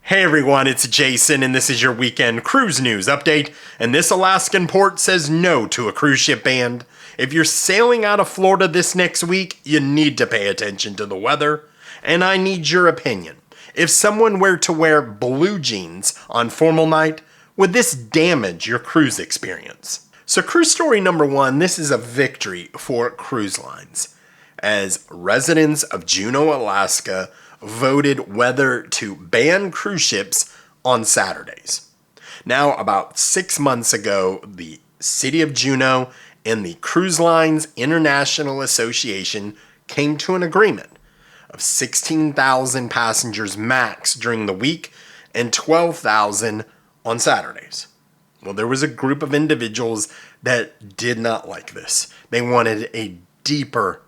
Hey everyone, it's Jason, and this is your weekend cruise news update. And this Alaskan port says no to a cruise ship ban. If you're sailing out of Florida this next week, you need to pay attention to the weather. And I need your opinion. If someone were to wear blue jeans on formal night, would this damage your cruise experience? So cruise story number one, this is a victory for cruise lines, as residents of Juneau, Alaska voted whether to ban cruise ships on Saturdays. Now, about 6 months ago, the city of Juneau and the Cruise Lines International Association came to an agreement of 16,000 passengers max during the week and 12,000 on Saturdays. Well, there was a group of individuals that did not like this. They wanted a deeper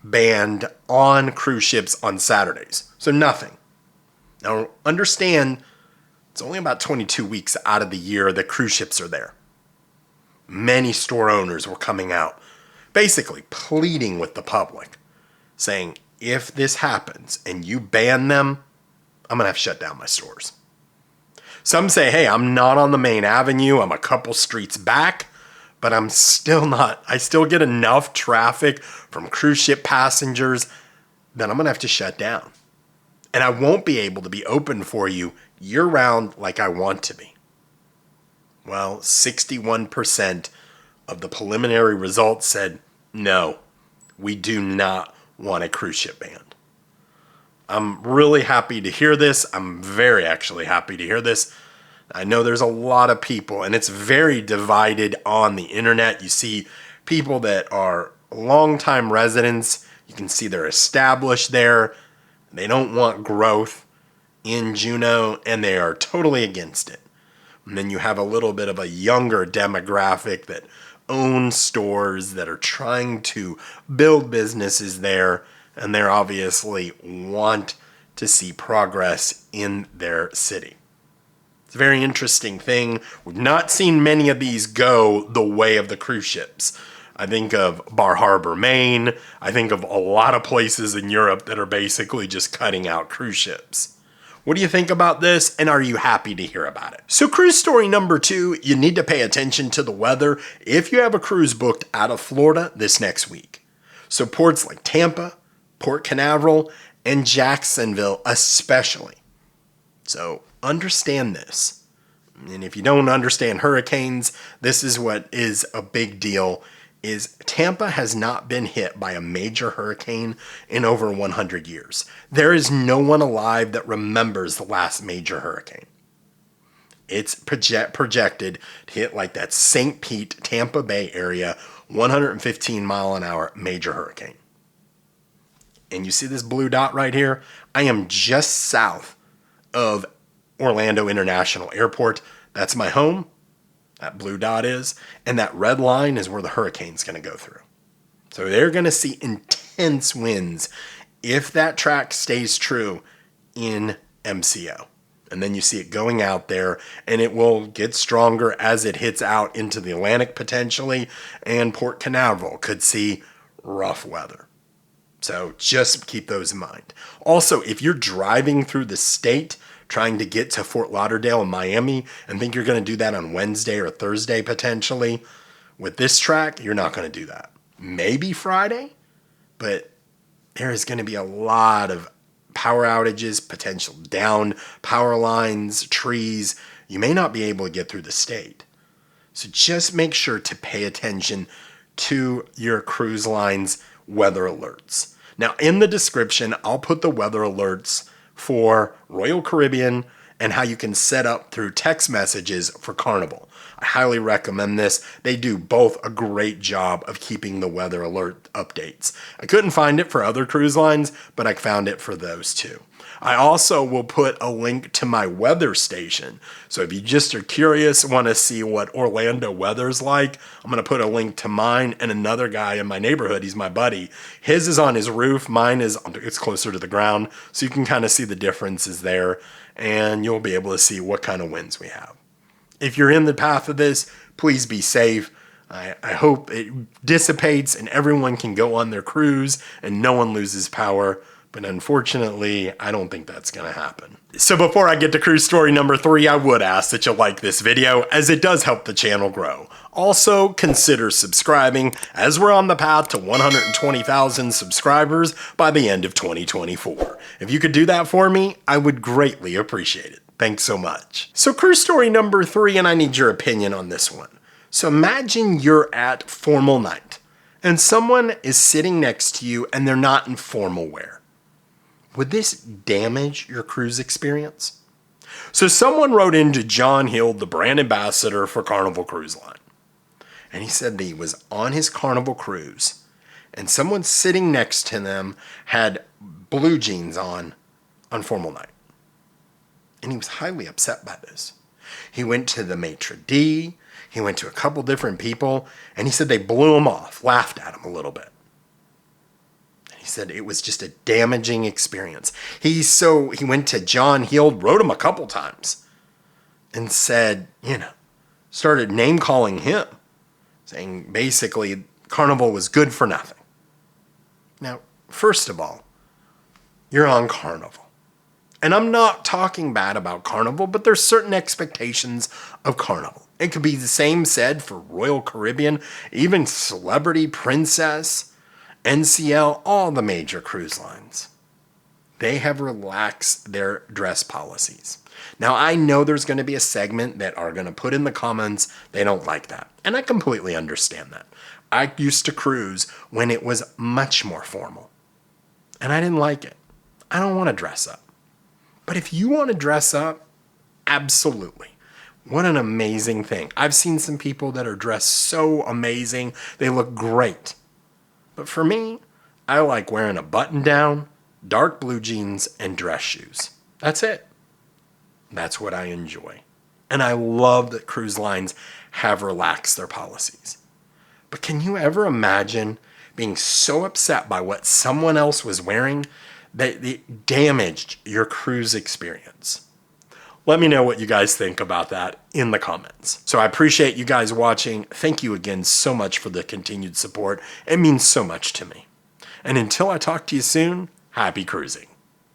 ban on cruise ships on Saturdays. So nothing. Now understand, it's only about 22 weeks out of the year that cruise ships are there. Many store owners were coming out, basically pleading with the public, saying, if this happens and you ban them, I'm going to have to shut down my stores. Some say, hey, I'm not on the main avenue. I'm a couple streets back, but I still get enough traffic from cruise ship passengers that I'm going to have to shut down. And I won't be able to be open for you year round like I want to be. Well, 61% of the preliminary results said, no, we do not want a cruise ship ban. I'm really happy to hear this. I'm very actually happy to hear this. I know there's a lot of people, and it's very divided on the internet. You see people that are longtime residents. You can see they're established there. They don't want growth in Juneau, and they are totally against it. And then you have a little bit of a younger demographic that own stores that are trying to build businesses there, and they obviously want to see progress in their city. It's a very interesting thing. We've not seen many of these go the way of the cruise ships. I think of Bar Harbor, Maine. I think of a lot of places in Europe that are basically just cutting out cruise ships. What do you think about this, and are you happy to hear about it? So cruise story number two, you need to pay attention to the weather if you have a cruise booked out of Florida this next week. So ports like Tampa, Port Canaveral, and Jacksonville especially. So understand this. And if you don't understand hurricanes, this is what is a big deal, is Tampa has not been hit by a major hurricane in over 100 years. There is no one alive that remembers the last major hurricane. It's projected to hit like that St. Pete, Tampa Bay area, 115 mile an hour major hurricane. And you see this blue dot right here? I am just south of Orlando International Airport. That's my home. That blue dot is. And that red line is where the hurricane's going to go through. So they're going to see intense winds if that track stays true in MCO. And then you see it going out there, and it will get stronger as it hits out into the Atlantic potentially, and Port Canaveral could see rough weather. So just keep those in mind. Also, if you're driving through the state trying to get to Fort Lauderdale and Miami and think you're going to do that on Wednesday or Thursday potentially, with this track, you're not going to do that. Maybe Friday, but there is going to be a lot of power outages, potential down power lines, trees. You may not be able to get through the state. So just make sure to pay attention to your cruise line's weather alerts. Now, in the description, I'll put the weather alerts for Royal Caribbean and how you can set up through text messages for Carnival. I highly recommend this. They do both a great job of keeping the weather alert updates. I couldn't find it for other cruise lines, but I found it for those two. I also will put a link to my weather station. So if you just are curious, want to see what Orlando weather's like, I'm going to put a link to mine and another guy in my neighborhood. He's my buddy. His is on his roof. Mine it's closer to the ground. So you can kind of see the differences there, and you'll be able to see what kind of winds we have. If you're in the path of this, please be safe. I hope it dissipates and everyone can go on their cruise and no one loses power. But unfortunately, I don't think that's going to happen. So before I get to cruise story number 3, I would ask that you like this video, as it does help the channel grow. Also, consider subscribing, as we're on the path to 120,000 subscribers by the end of 2024. If you could do that for me, I would greatly appreciate it. Thanks so much. So cruise story number 3, and I need your opinion on this one. So imagine you're at formal night, and someone is sitting next to you and they're not in formal wear. Would this damage your cruise experience? So someone wrote into John Hill, the brand ambassador for Carnival Cruise Line. And he said that he was on his Carnival cruise and someone sitting next to them had blue jeans on formal night. And he was highly upset by this. He went to the maitre d', he went to a couple different people, and he said they blew him off, laughed at him a little bit. He said it was just a damaging experience. He went to John Hill, wrote him a couple times, and said, started name calling him, saying basically Carnival was good for nothing. Now, first of all, you're on Carnival. And I'm not talking bad about Carnival, but there's certain expectations of Carnival. It could be the same said for Royal Caribbean, even Celebrity Princess, NCL, all the major cruise lines. They have relaxed their dress policies. Now, I know there's going to be a segment that are going to put in the comments they don't like that. And I completely understand that. I used to cruise when it was much more formal. And I didn't like it. I don't want to dress up. But if you want to dress up, absolutely. What an amazing thing. I've seen some people that are dressed so amazing. They look great. But for me, I like wearing a button-down, dark blue jeans, and dress shoes. That's it. That's what I enjoy. And I love that cruise lines have relaxed their policies. But can you ever imagine being so upset by what someone else was wearing that it damaged your cruise experience? Let me know what you guys think about that in the comments. So I appreciate you guys watching. Thank you again so much for the continued support. It means so much to me. And until I talk to you soon, happy cruising.